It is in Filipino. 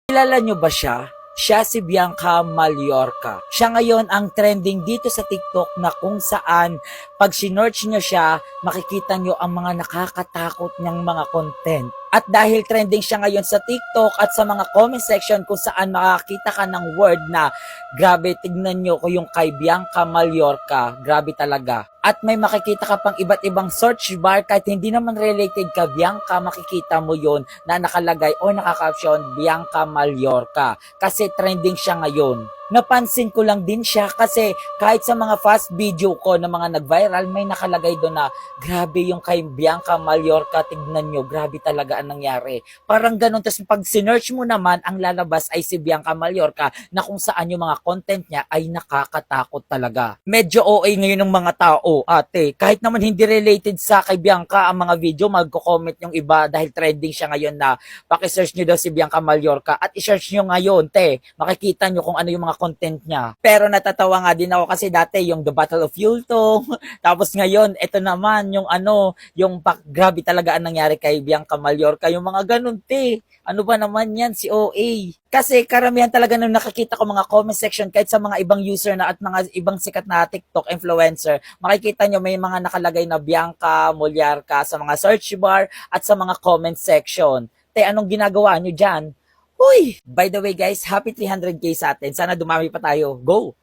Kilala nyo ba siya? Siya si Bianca Mallorca. Siya ngayon ang trending dito sa TikTok na kung saan pag sinearch nyo siya, makikita nyo ang mga nakakatakot niyang mga content. At dahil trending siya ngayon sa TikTok at sa mga comment section kung saan makakita ka ng word na grabe, tignan nyo ko yung kay Bianca Mallorca, grabe talaga. At may makikita ka pang iba't ibang search bar kahit hindi naman related ka Bianca, makikita mo yon na nakalagay o nakakaption Bianca Mallorca. Kasi trending siya ngayon. Napansin ko lang din siya kasi kahit sa mga fast video ko na mga nag-viral, may nakalagay doon na grabe yung kay Bianca Mallorca, tignan nyo, grabe talaga ang nangyari. Parang ganun, tapos pag sinearch mo naman, ang lalabas ay si Bianca Mallorca na kung saan yung mga content niya ay nakakatakot talaga. Medyo OA ngayon ng mga tao, ate. Kahit naman hindi related sa kay Bianca ang mga video, magko-comment yung iba dahil trending siya ngayon na pakisearch nyo daw si Bianca Mallorca at i-search nyo ngayon, te. Makikita nyo kung ano yung mga content niya. Pero natatawa nga din ako kasi dati yung The Battle of Yultong, tapos ngayon, ito naman yung grabe talaga ang nangyari kay Bianca Mallorca, yung mga ganun, te. Ano ba naman yan, si OA? Kasi karamihan talaga nung nakikita ko mga comment section, kahit sa mga ibang user na at mga ibang sikat na TikTok influencer, makikita nyo may mga nakalagay na Bianca Mallorca sa mga search bar at sa mga comment section. Te, anong ginagawa nyo dyan? Uy! By the way guys, happy 300k sa atin. Sana dumami pa tayo. Go!